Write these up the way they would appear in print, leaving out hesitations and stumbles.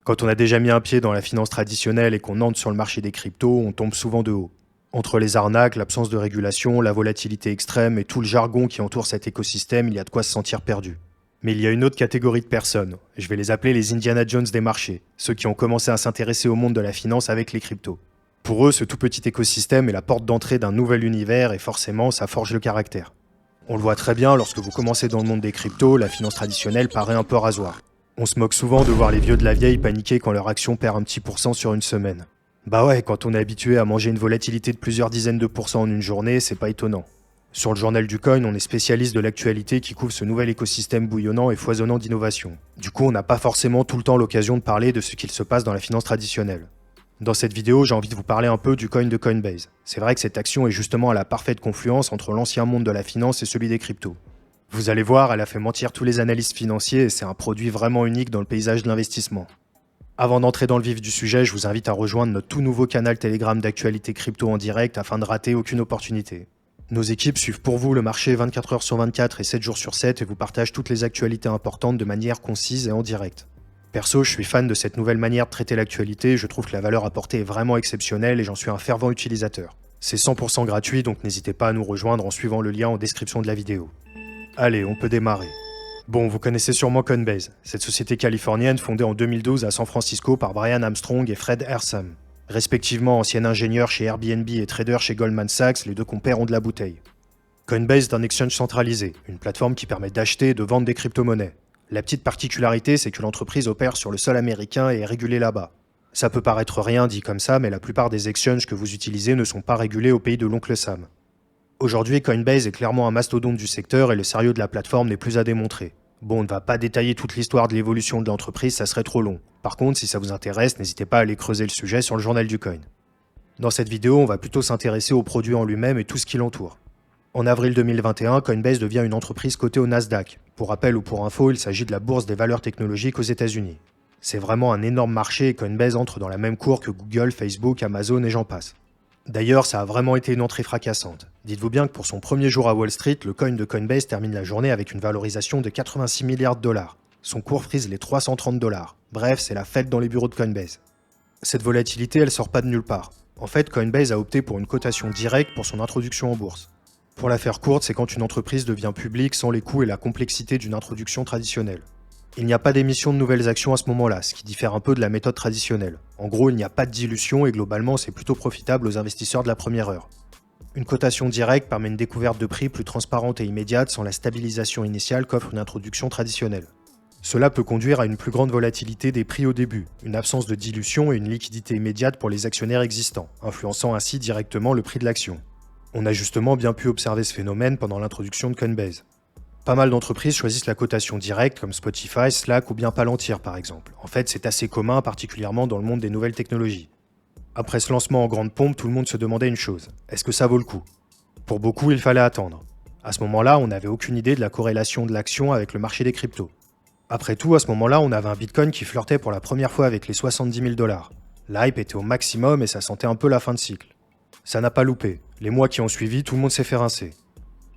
Quand on a déjà mis un pied dans la finance traditionnelle et qu'on entre sur le marché des cryptos, on tombe souvent de haut. Entre les arnaques, l'absence de régulation, la volatilité extrême et tout le jargon qui entoure cet écosystème, il y a de quoi se sentir perdu. Mais il y a une autre catégorie de personnes, je vais les appeler les Indiana Jones des marchés, ceux qui ont commencé à s'intéresser au monde de la finance avec les cryptos. Pour eux, ce tout petit écosystème est la porte d'entrée d'un nouvel univers et forcément, ça forge le caractère. On le voit très bien, lorsque vous commencez dans le monde des cryptos, la finance traditionnelle paraît un peu rasoir. On se moque souvent de voir les vieux de la vieille paniquer quand leur action perd un petit pourcent sur une semaine. Bah ouais, quand on est habitué à manger une volatilité de plusieurs dizaines de pourcents en une journée, c'est pas étonnant. Sur le journal du coin, on est spécialiste de l'actualité qui couvre ce nouvel écosystème bouillonnant et foisonnant d'innovation. Du coup, on n'a pas forcément tout le temps l'occasion de parler de ce qu'il se passe dans la finance traditionnelle. Dans cette vidéo, j'ai envie de vous parler un peu du coin de Coinbase. C'est vrai que cette action est justement à la parfaite confluence entre l'ancien monde de la finance et celui des cryptos. Vous allez voir, elle a fait mentir tous les analystes financiers et c'est un produit vraiment unique dans le paysage de l'investissement. Avant d'entrer dans le vif du sujet, je vous invite à rejoindre notre tout nouveau canal Telegram d'actualité crypto en direct afin de rater aucune opportunité. Nos équipes suivent pour vous le marché 24 heures sur 24 et 7 jours sur 7 et vous partagent toutes les actualités importantes de manière concise et en direct. Perso, je suis fan de cette nouvelle manière de traiter l'actualité, je trouve que la valeur apportée est vraiment exceptionnelle et j'en suis un fervent utilisateur. C'est 100% gratuit, donc n'hésitez pas à nous rejoindre en suivant le lien en description de la vidéo. Allez, on peut démarrer. Bon, vous connaissez sûrement Coinbase, cette société californienne fondée en 2012 à San Francisco par Brian Armstrong et Fred Ehrsam. Respectivement ancien ingénieur chez Airbnb et trader chez Goldman Sachs, les deux compères ont de la bouteille. Coinbase est un exchange centralisé, une plateforme qui permet d'acheter et de vendre des crypto-monnaies. La petite particularité, c'est que l'entreprise opère sur le sol américain et est régulée là-bas. Ça peut paraître rien dit comme ça, mais la plupart des exchanges que vous utilisez ne sont pas régulés au pays de l'oncle Sam. Aujourd'hui, Coinbase est clairement un mastodonte du secteur et le sérieux de la plateforme n'est plus à démontrer. Bon, on ne va pas détailler toute l'histoire de l'évolution de l'entreprise, ça serait trop long. Par contre, si ça vous intéresse, n'hésitez pas à aller creuser le sujet sur le journal du coin. Dans cette vidéo, on va plutôt s'intéresser au produit en lui-même et tout ce qui l'entoure. En avril 2021, Coinbase devient une entreprise cotée au Nasdaq. Pour rappel ou pour info, il s'agit de la bourse des valeurs technologiques aux États-Unis. C'est vraiment un énorme marché et Coinbase entre dans la même cour que Google, Facebook, Amazon et j'en passe. D'ailleurs, ça a vraiment été une entrée fracassante. Dites-vous bien que pour son premier jour à Wall Street, le coin de Coinbase termine la journée avec une valorisation de 86 milliards de dollars. Son cours frise les 330 $. Bref, c'est la fête dans les bureaux de Coinbase. Cette volatilité, elle sort pas de nulle part. En fait, Coinbase a opté pour une cotation directe pour son introduction en bourse. Pour la faire courte, c'est quand une entreprise devient publique sans les coûts et la complexité d'une introduction traditionnelle. Il n'y a pas d'émission de nouvelles actions à ce moment-là, ce qui diffère un peu de la méthode traditionnelle. En gros, il n'y a pas de dilution et globalement, c'est plutôt profitable aux investisseurs de la première heure. Une cotation directe permet une découverte de prix plus transparente et immédiate sans la stabilisation initiale qu'offre une introduction traditionnelle. Cela peut conduire à une plus grande volatilité des prix au début, une absence de dilution et une liquidité immédiate pour les actionnaires existants, influençant ainsi directement le prix de l'action. On a justement bien pu observer ce phénomène pendant l'introduction de Coinbase. Pas mal d'entreprises choisissent la cotation directe comme Spotify, Slack ou bien Palantir par exemple. En fait, c'est assez commun, particulièrement dans le monde des nouvelles technologies. Après ce lancement en grande pompe, tout le monde se demandait une chose. Est-ce que ça vaut le coup ? Pour beaucoup, il fallait attendre. À ce moment-là, on n'avait aucune idée de la corrélation de l'action avec le marché des cryptos. Après tout, à ce moment-là, on avait un Bitcoin qui flirtait pour la première fois avec les 70 000 $. L'hype était au maximum et ça sentait un peu la fin de cycle. Ça n'a pas loupé. Les mois qui ont suivi, tout le monde s'est fait rincer.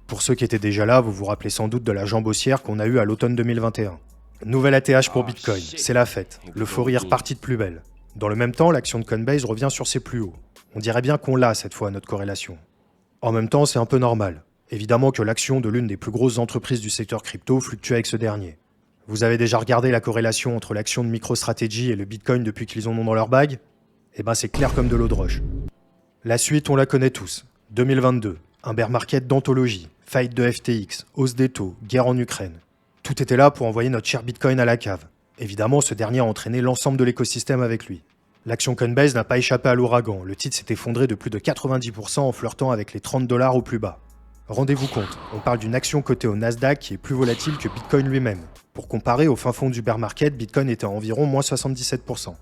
Pour ceux qui étaient déjà là, vous vous rappelez sans doute de la jambe haussière qu'on a eue à l'automne 2021. Nouvelle ATH pour Bitcoin, c'est la fête. L'euphorie est repartie de plus belle. Dans le même temps, l'action de Coinbase revient sur ses plus hauts. On dirait bien qu'on l'a cette fois, notre corrélation. En même temps, c'est un peu normal. Évidemment que l'action de l'une des plus grosses entreprises du secteur crypto fluctue avec ce dernier. Vous avez déjà regardé la corrélation entre l'action de MicroStrategy et le Bitcoin depuis qu'ils en ont dans leur bague ? Eh ben c'est clair comme de l'eau de roche. La suite, on la connaît tous. 2022, un bear market d'anthologie. Faillite de FTX, hausse des taux, guerre en Ukraine. Tout était là pour envoyer notre cher Bitcoin à la cave. Évidemment, ce dernier a entraîné l'ensemble de l'écosystème avec lui. L'action Coinbase n'a pas échappé à l'ouragan. Le titre s'est effondré de plus de 90% en flirtant avec les 30 $ au plus bas. Rendez-vous compte, on parle d'une action cotée au Nasdaq qui est plus volatile que Bitcoin lui-même. Pour comparer, au fin fond du bear market, Bitcoin était à environ moins 77%.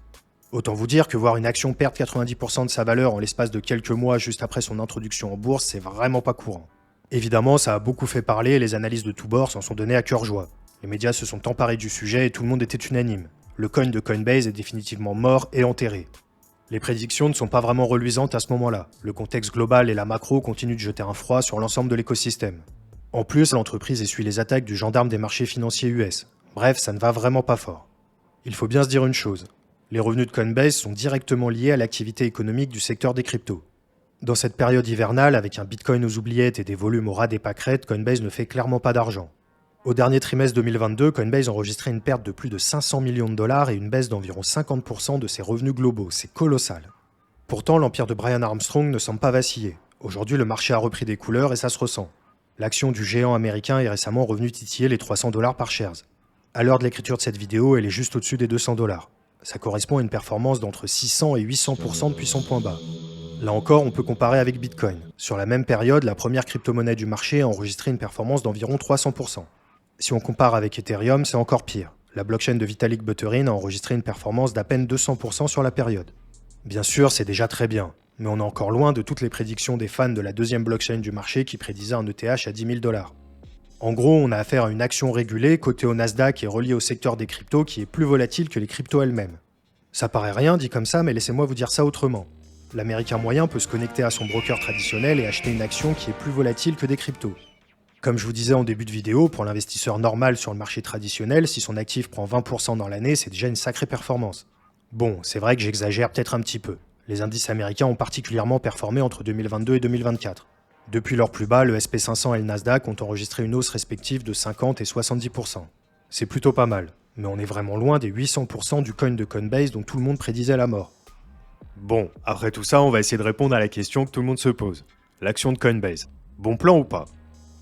Autant vous dire que voir une action perdre 90% de sa valeur en l'espace de quelques mois juste après son introduction en bourse, c'est vraiment pas courant. Évidemment, ça a beaucoup fait parler et les analyses de tous bords s'en sont données à cœur joie. Les médias se sont emparés du sujet et tout le monde était unanime. Le coin de Coinbase est définitivement mort et enterré. Les prédictions ne sont pas vraiment reluisantes à ce moment-là. Le contexte global et la macro continuent de jeter un froid sur l'ensemble de l'écosystème. En plus, l'entreprise essuie les attaques du gendarme des marchés financiers US. Bref, ça ne va vraiment pas fort. Il faut bien se dire une chose. Les revenus de Coinbase sont directement liés à l'activité économique du secteur des cryptos. Dans cette période hivernale, avec un Bitcoin aux oubliettes et des volumes au ras des pâquerettes, Coinbase ne fait clairement pas d'argent. Au dernier trimestre 2022, Coinbase enregistrait une perte de plus de 500 millions de dollars et une baisse d'environ 50% de ses revenus globaux. C'est colossal. Pourtant, l'empire de Brian Armstrong ne semble pas vaciller. Aujourd'hui, le marché a repris des couleurs et ça se ressent. L'action du géant américain est récemment revenue titiller les 300 dollars par shares. À l'heure de l'écriture de cette vidéo, elle est juste au-dessus des 200 dollars. Ça correspond à une performance d'entre 600 et 800% depuis son point bas. Là encore, on peut comparer avec Bitcoin. Sur la même période, la première crypto-monnaie du marché a enregistré une performance d'environ 300%. Si on compare avec Ethereum, c'est encore pire. La blockchain de Vitalik Buterin a enregistré une performance d'à peine 200% sur la période. Bien sûr, c'est déjà très bien, mais on est encore loin de toutes les prédictions des fans de la deuxième blockchain du marché qui prédisaient un ETH à 10 000 dollars. En gros, on a affaire à une action régulée, cotée au Nasdaq et reliée au secteur des cryptos qui est plus volatile que les cryptos elles-mêmes. Ça paraît rien dit comme ça, mais laissez-moi vous dire ça autrement. L'Américain moyen peut se connecter à son broker traditionnel et acheter une action qui est plus volatile que des cryptos. Comme je vous disais en début de vidéo, pour l'investisseur normal sur le marché traditionnel, si son actif prend 20% dans l'année, c'est déjà une sacrée performance. Bon, c'est vrai que j'exagère peut-être un petit peu. Les indices américains ont particulièrement performé entre 2022 et 2024. Depuis leur plus bas, le SP500 et le Nasdaq ont enregistré une hausse respective de 50 et 70%. C'est plutôt pas mal, mais on est vraiment loin des 800% du coin de Coinbase dont tout le monde prédisait la mort. Bon, après tout ça, on va essayer de répondre à la question que tout le monde se pose. L'action de Coinbase. Bon plan ou pas?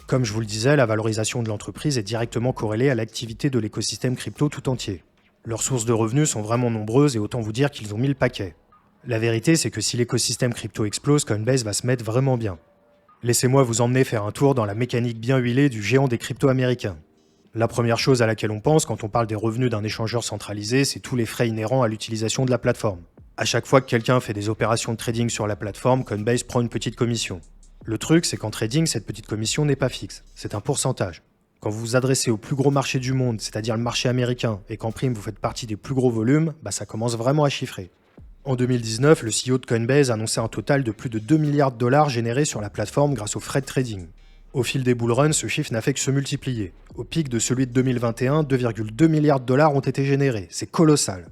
Comme je vous le disais, la valorisation de l'entreprise est directement corrélée à l'activité de l'écosystème crypto tout entier. Leurs sources de revenus sont vraiment nombreuses et autant vous dire qu'ils ont mis le paquet. La vérité, c'est que si l'écosystème crypto explose, Coinbase va se mettre vraiment bien. Laissez-moi vous emmener faire un tour dans la mécanique bien huilée du géant des cryptos américains. La première chose à laquelle on pense quand on parle des revenus d'un échangeur centralisé, c'est tous les frais inhérents à l'utilisation de la plateforme. À chaque fois que quelqu'un fait des opérations de trading sur la plateforme, Coinbase prend une petite commission. Le truc, c'est qu'en trading, cette petite commission n'est pas fixe, c'est un pourcentage. Quand vous vous adressez au plus gros marché du monde, c'est-à-dire le marché américain, et qu'en prime vous faites partie des plus gros volumes, ça commence vraiment à chiffrer. En 2019, le CEO de Coinbase annonçait un total de plus de 2 milliards de dollars générés sur la plateforme grâce aux frais de trading. Au fil des bull runs, ce chiffre n'a fait que se multiplier. Au pic de celui de 2021, 2,2 milliards de dollars ont été générés, c'est colossal.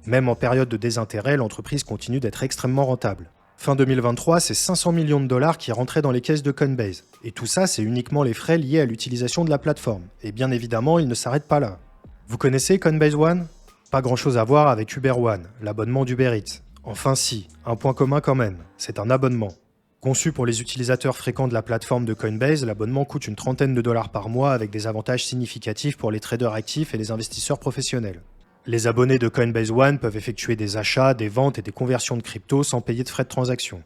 Même en période de désintérêt, l'entreprise continue d'être extrêmement rentable. Fin 2023, c'est 500 millions de dollars qui rentraient dans les caisses de Coinbase. Et tout ça, c'est uniquement les frais liés à l'utilisation de la plateforme. Et bien évidemment, ils ne s'arrêtent pas là. Vous connaissez Coinbase One? Pas grand-chose à voir avec Uber One, l'abonnement d'Uber Eats. Enfin si, un point commun quand même, c'est un abonnement. Conçu pour les utilisateurs fréquents de la plateforme de Coinbase, l'abonnement coûte une trentaine de dollars par mois avec des avantages significatifs pour les traders actifs et les investisseurs professionnels. Les abonnés de Coinbase One peuvent effectuer des achats, des ventes et des conversions de crypto sans payer de frais de transaction.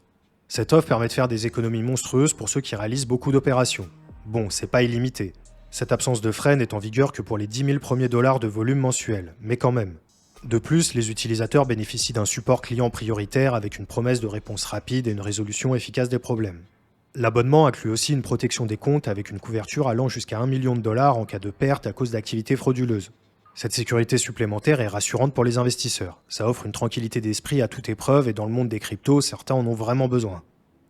Cette offre permet de faire des économies monstrueuses pour ceux qui réalisent beaucoup d'opérations. Bon, c'est pas illimité. Cette absence de frais n'est en vigueur que pour les 10 000 premiers dollars de volume mensuel, mais quand même. De plus, les utilisateurs bénéficient d'un support client prioritaire avec une promesse de réponse rapide et une résolution efficace des problèmes. L'abonnement inclut aussi une protection des comptes avec une couverture allant jusqu'à 1 million de dollars en cas de perte à cause d'activités frauduleuses. Cette sécurité supplémentaire est rassurante pour les investisseurs. Ça offre une tranquillité d'esprit à toute épreuve et dans le monde des cryptos, certains en ont vraiment besoin.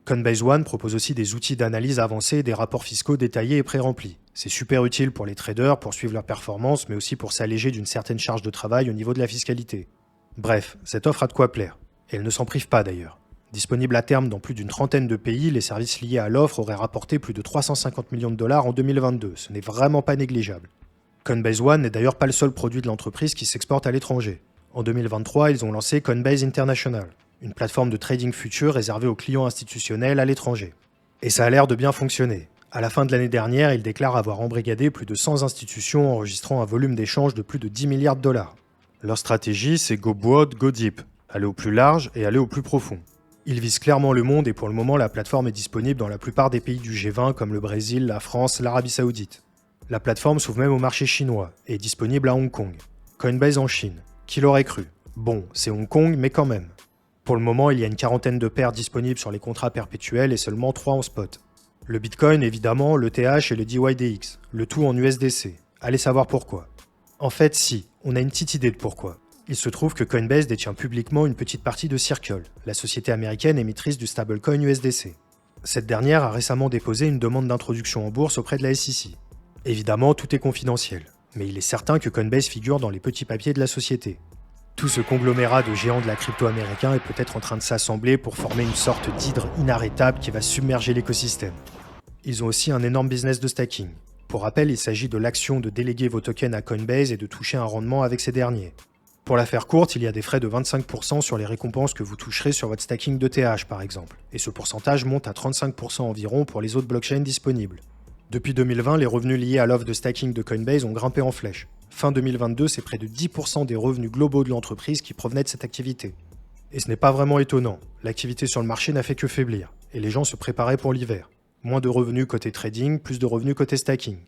Coinbase One propose aussi des outils d'analyse avancés et des rapports fiscaux détaillés et pré-remplis. C'est super utile pour les traders, pour suivre leur performance, mais aussi pour s'alléger d'une certaine charge de travail au niveau de la fiscalité. Bref, cette offre a de quoi plaire. Et elle ne s'en prive pas d'ailleurs. Disponible à terme dans plus d'une trentaine de pays, les services liés à l'offre auraient rapporté plus de 350 millions de dollars en 2022. Ce n'est vraiment pas négligeable. Coinbase One n'est d'ailleurs pas le seul produit de l'entreprise qui s'exporte à l'étranger. En 2023, ils ont lancé Coinbase International, une plateforme de trading futur réservée aux clients institutionnels à l'étranger. Et ça a l'air de bien fonctionner. À la fin de l'année dernière, ils déclarent avoir embrigadé plus de 100 institutions enregistrant un volume d'échange de plus de 10 milliards de dollars. Leur stratégie, c'est go broad, go deep, aller au plus large et aller au plus profond. Ils visent clairement le monde et pour le moment, la plateforme est disponible dans la plupart des pays du G20 comme le Brésil, la France, l'Arabie Saoudite. La plateforme s'ouvre même au marché chinois et est disponible à Hong Kong. Coinbase en Chine. Qui l'aurait cru? Bon, c'est Hong Kong, mais quand même. Pour le moment, il y a une quarantaine de paires disponibles sur les contrats perpétuels et seulement 3 en spot. Le Bitcoin, évidemment, le TH et le DYDX, le tout en USDC. Allez savoir pourquoi. En fait, si, on a une petite idée de pourquoi. Il se trouve que Coinbase détient publiquement une petite partie de Circle, la société américaine émettrice du stablecoin USDC. Cette dernière a récemment déposé une demande d'introduction en bourse auprès de la SEC. Évidemment, tout est confidentiel, mais il est certain que Coinbase figure dans les petits papiers de la société. Tout ce conglomérat de géants de la crypto américain est peut-être en train de s'assembler pour former une sorte d'hydre inarrêtable qui va submerger l'écosystème. Ils ont aussi un énorme business de stacking. Pour rappel, il s'agit de l'action de déléguer vos tokens à Coinbase et de toucher un rendement avec ces derniers. Pour la faire courte, il y a des frais de 25% sur les récompenses que vous toucherez sur votre stacking d'ETH par exemple, et ce pourcentage monte à 35% environ pour les autres blockchains disponibles. Depuis 2020, les revenus liés à l'offre de stacking de Coinbase ont grimpé en flèche. Fin 2022, c'est près de 10% des revenus globaux de l'entreprise qui provenaient de cette activité. Et ce n'est pas vraiment étonnant, l'activité sur le marché n'a fait que faiblir, et les gens se préparaient pour l'hiver. Moins de revenus côté trading, plus de revenus côté stacking.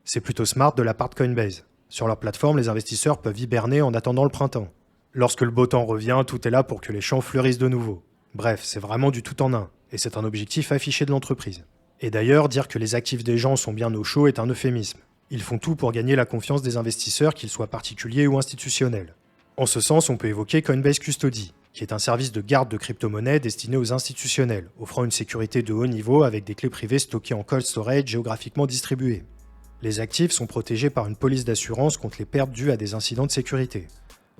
C'est plutôt smart de la part de Coinbase. Sur leur plateforme, les investisseurs peuvent hiberner en attendant le printemps. Lorsque le beau temps revient, tout est là pour que les champs fleurissent de nouveau. Bref, c'est vraiment du tout en un, et c'est un objectif affiché de l'entreprise. Et d'ailleurs, dire que les actifs des gens sont bien au chaud est un euphémisme. Ils font tout pour gagner la confiance des investisseurs, qu'ils soient particuliers ou institutionnels. En ce sens, on peut évoquer Coinbase Custody, qui est un service de garde de crypto-monnaies destiné aux institutionnels, offrant une sécurité de haut niveau avec des clés privées stockées en cold storage géographiquement distribuées. Les actifs sont protégés par une police d'assurance contre les pertes dues à des incidents de sécurité.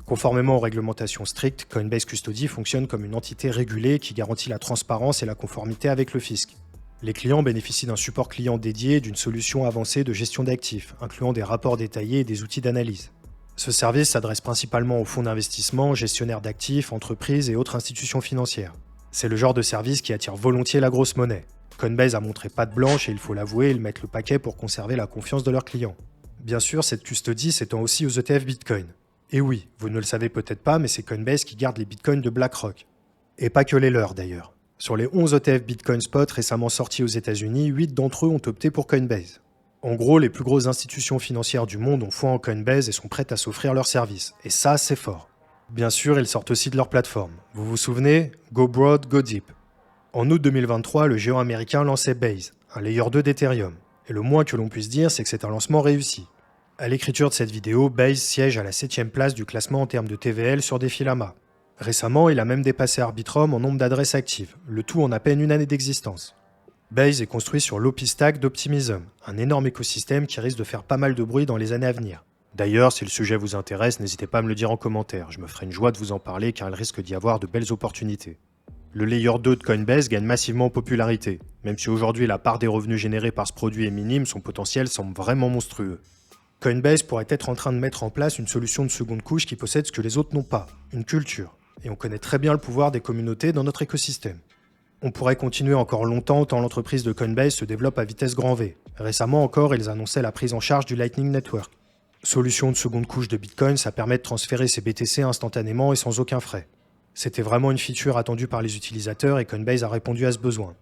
Conformément aux réglementations strictes, Coinbase Custody fonctionne comme une entité régulée qui garantit la transparence et la conformité avec le fisc. Les clients bénéficient d'un support client dédié et d'une solution avancée de gestion d'actifs, incluant des rapports détaillés et des outils d'analyse. Ce service s'adresse principalement aux fonds d'investissement, gestionnaires d'actifs, entreprises et autres institutions financières. C'est le genre de service qui attire volontiers la grosse monnaie. Coinbase a montré patte blanche et il faut l'avouer, ils mettent le paquet pour conserver la confiance de leurs clients. Bien sûr, cette custody s'étend aussi aux ETF Bitcoin. Et oui, vous ne le savez peut-être pas, mais c'est Coinbase qui garde les Bitcoins de BlackRock. Et pas que les leurs d'ailleurs. Sur les 11 ETF Bitcoin Spot récemment sortis aux États-Unis, 8 d'entre eux ont opté pour Coinbase. En gros, les plus grosses institutions financières du monde ont foi en Coinbase et sont prêtes à s'offrir leurs services. Et ça, c'est fort. Bien sûr, ils sortent aussi de leur plateforme. Vous vous souvenez? Go Broad, Go Deep. En août 2023, le géant américain lançait Base, un layer 2 d'Ethereum. Et le moins que l'on puisse dire, c'est que c'est un lancement réussi. À l'écriture de cette vidéo, Base siège à la 7ème place du classement en termes de TVL sur Defilama. Récemment, il a même dépassé Arbitrum en nombre d'adresses actives, le tout en à peine une année d'existence. Base est construit sur l'OP-Stack d'Optimism, un énorme écosystème qui risque de faire pas mal de bruit dans les années à venir. D'ailleurs, si le sujet vous intéresse, n'hésitez pas à me le dire en commentaire, je me ferai une joie de vous en parler car il risque d'y avoir de belles opportunités. Le Layer 2 de Coinbase gagne massivement en popularité. Même si aujourd'hui la part des revenus générés par ce produit est minime, son potentiel semble vraiment monstrueux. Coinbase pourrait être en train de mettre en place une solution de seconde couche qui possède ce que les autres n'ont pas, une culture. Et on connaît très bien le pouvoir des communautés dans notre écosystème. On pourrait continuer encore longtemps tant l'entreprise de Coinbase se développe à vitesse grand V. Récemment encore, ils annonçaient la prise en charge du Lightning Network. Solution de seconde couche de Bitcoin, ça permet de transférer ses BTC instantanément et sans aucun frais. C'était vraiment une feature attendue par les utilisateurs et Coinbase a répondu à ce besoin.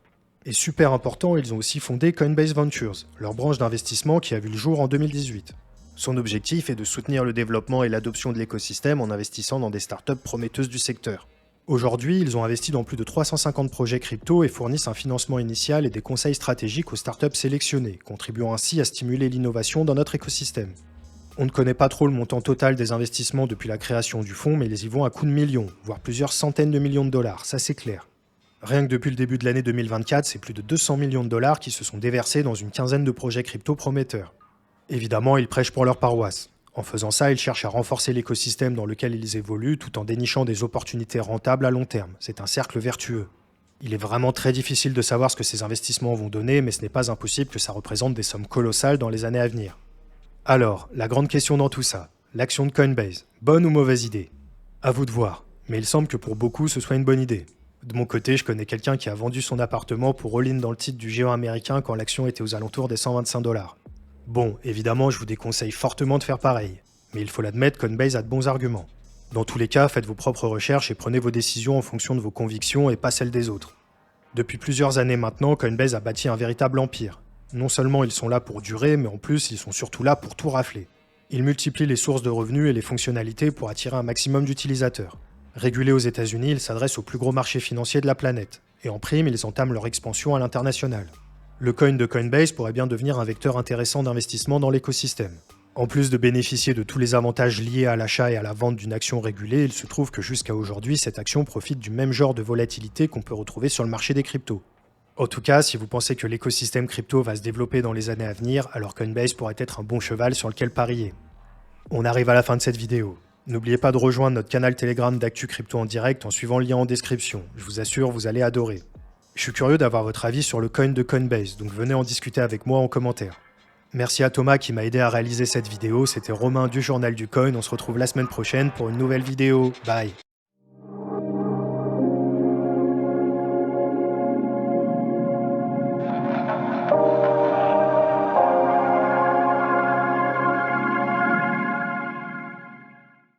Et super important, ils ont aussi fondé Coinbase Ventures, leur branche d'investissement qui a vu le jour en 2018. Son objectif est de soutenir le développement et l'adoption de l'écosystème en investissant dans des startups prometteuses du secteur. Aujourd'hui, ils ont investi dans plus de 350 projets crypto et fournissent un financement initial et des conseils stratégiques aux startups sélectionnées, contribuant ainsi à stimuler l'innovation dans notre écosystème. On ne connaît pas trop le montant total des investissements depuis la création du fonds, mais ils y vont à coups de millions, voire plusieurs centaines de millions de dollars, ça c'est clair. Rien que depuis le début de l'année 2024, c'est plus de 200 millions de dollars qui se sont déversés dans une quinzaine de projets crypto prometteurs. Évidemment, ils prêchent pour leur paroisse. En faisant ça, ils cherchent à renforcer l'écosystème dans lequel ils évoluent tout en dénichant des opportunités rentables à long terme. C'est un cercle vertueux. Il est vraiment très difficile de savoir ce que ces investissements vont donner, mais ce n'est pas impossible que ça représente des sommes colossales dans les années à venir. Alors, la grande question dans tout ça, l'action de Coinbase, bonne ou mauvaise idée? À vous de voir, mais il semble que pour beaucoup ce soit une bonne idée. De mon côté, je connais quelqu'un qui a vendu son appartement pour all-in dans le titre du géant américain quand l'action était aux alentours des 125 $. Bon, évidemment, je vous déconseille fortement de faire pareil, mais il faut l'admettre, Coinbase a de bons arguments. Dans tous les cas, faites vos propres recherches et prenez vos décisions en fonction de vos convictions et pas celles des autres. Depuis plusieurs années maintenant, Coinbase a bâti un véritable empire. Non seulement ils sont là pour durer, mais en plus ils sont surtout là pour tout rafler. Ils multiplient les sources de revenus et les fonctionnalités pour attirer un maximum d'utilisateurs. Régulés aux États-Unis, ils s'adressent au plus gros marché financier de la planète. Et en prime, ils entament leur expansion à l'international. Le coin de Coinbase pourrait bien devenir un vecteur intéressant d'investissement dans l'écosystème. En plus de bénéficier de tous les avantages liés à l'achat et à la vente d'une action régulée, il se trouve que jusqu'à aujourd'hui, cette action profite du même genre de volatilité qu'on peut retrouver sur le marché des cryptos. En tout cas, si vous pensez que l'écosystème crypto va se développer dans les années à venir, alors Coinbase pourrait être un bon cheval sur lequel parier. On arrive à la fin de cette vidéo. N'oubliez pas de rejoindre notre canal Telegram d'Actu Crypto en direct en suivant le lien en description. Je vous assure, vous allez adorer. Je suis curieux d'avoir votre avis sur le coin de Coinbase, donc venez en discuter avec moi en commentaire. Merci à Thomas qui m'a aidé à réaliser cette vidéo, c'était Romain du Journal du Coin, on se retrouve la semaine prochaine pour une nouvelle vidéo. Bye.